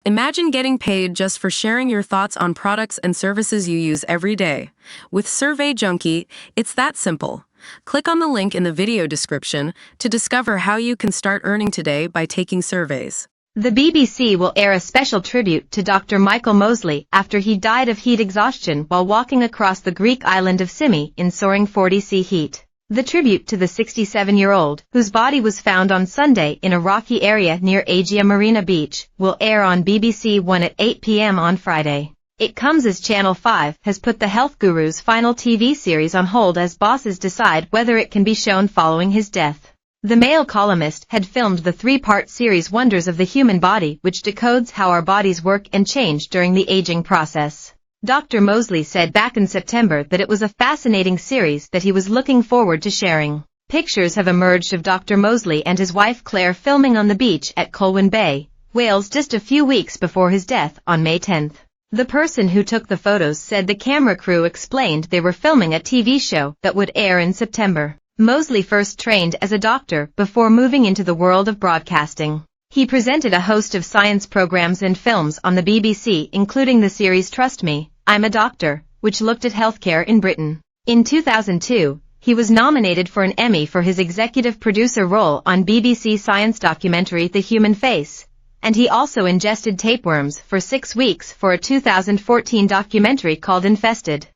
Imagine getting paid just for sharing your thoughts on products and services you use every day. With Survey Junkie, it's that simple. Click on the link in the video description to discover how you can start earning today by taking surveys. The BBC will air a special tribute to Dr. Michael Mosley after he died of heat exhaustion while walking across the Greek island of Symi in soaring 40°C heat. The tribute to the 67-year-old, whose body was found on Sunday in a rocky area near Agia Marina Beach, will air on BBC One at 8 p.m. on Friday. It comes as Channel 5 has put the health guru's final TV series on hold as bosses decide whether it can be shown following his death. The Mail columnist had filmed the three-part series Wonders of the Human Body, which decodes how our bodies work and change during the aging process. Dr. Mosley said back in September that it was a fascinating series that he was looking forward to sharing. Pictures have emerged of Dr. Mosley and his wife Claire filming on the beach at Colwyn Bay, Wales just a few weeks before his death on May 10th. The person who took the photos said the camera crew explained they were filming a TV show that would air in September. Mosley first trained as a doctor before moving into the world of broadcasting. He presented a host of science programs and films on the BBC, including the series Trust Me, I'm a Doctor, which looked at healthcare in Britain. In 2002, he was nominated for an Emmy for his executive producer role on BBC science documentary The Human Face, and he also ingested tapeworms for 6 weeks for a 2014 documentary called Infested.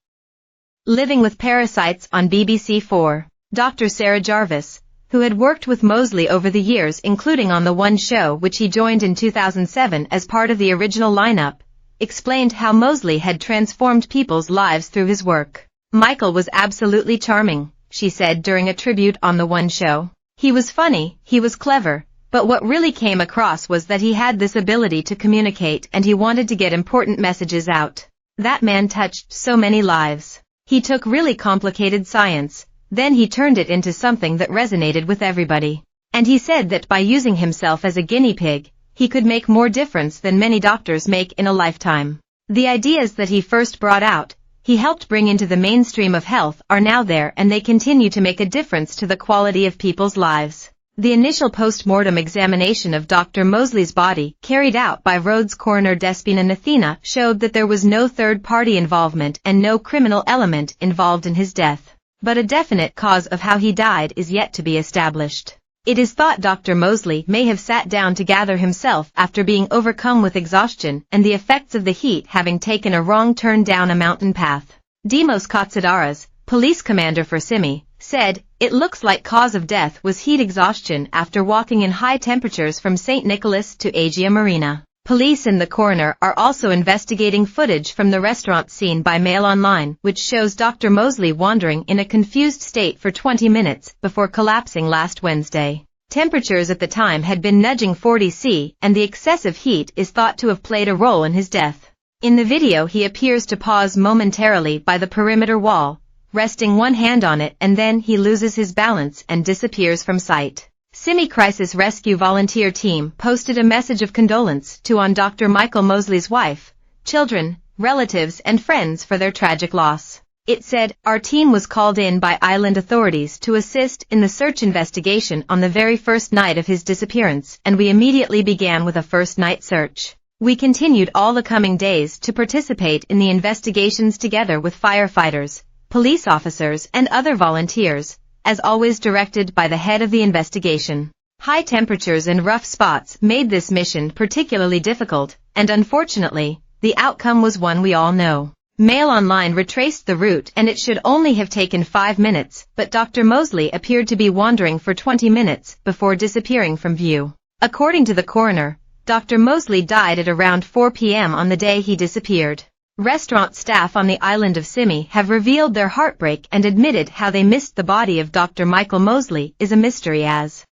Living with Parasites on BBC 4. Dr. Sarah Jarvis, who had worked with Mosley over the years including on The One Show which he joined in 2007 as part of the original lineup, explained how Mosley had transformed people's lives through his work. Michael was absolutely charming, she said during a tribute on The One Show. He was funny, he was clever, but what really came across was that he had this ability to communicate and he wanted to get important messages out. That man touched so many lives. He took really complicated science, then he turned it into something that resonated with everybody. And he said that by using himself as a guinea pig, he could make more difference than many doctors make in a lifetime. The ideas that he first brought out, he helped bring into the mainstream of health are now there and they continue to make a difference to the quality of people's lives. The initial post-mortem examination of Dr. Mosley's body, carried out by Rhodes coroner Despina Nathina, showed that there was no third-party involvement and no criminal element involved in his death. But a definite cause of how he died is yet to be established. It is thought Dr. Mosley may have sat down to gather himself after being overcome with exhaustion and the effects of the heat having taken a wrong turn down a mountain path. Dimos Kotsidouras, police commander for Symi, said, "It looks like cause of death was heat exhaustion after walking in high temperatures from St. Nicholas to Agia Marina." Police and the coroner are also investigating footage from the restaurant seen by Mail Online, which shows Dr. Mosley wandering in a confused state for 20 minutes before collapsing last Wednesday. Temperatures at the time had been nudging 40°C, and the excessive heat is thought to have played a role in his death. In the video he appears to pause momentarily by the perimeter wall, resting one hand on it, and then he loses his balance and disappears from sight. Symi Crisis Rescue Volunteer Team posted a message of condolence on Dr. Michael Mosley's wife, children, relatives and friends for their tragic loss. It said, "Our team was called in by island authorities to assist in the search investigation on the very first night of his disappearance, and we immediately began with a first-night search. We continued all the coming days to participate in the investigations together with firefighters, police officers and other volunteers, as always directed by the head of the investigation. High temperatures and rough spots made this mission particularly difficult, and unfortunately, the outcome was one we all know." Mail Online retraced the route and it should only have taken 5 minutes, but Dr. Mosley appeared to be wandering for 20 minutes before disappearing from view. According to the coroner, Dr. Mosley died at around 4 p.m. on the day he disappeared. Restaurant staff on the island of Symi have revealed their heartbreak and admitted how they missed the body of Dr. Michael Mosley is a mystery as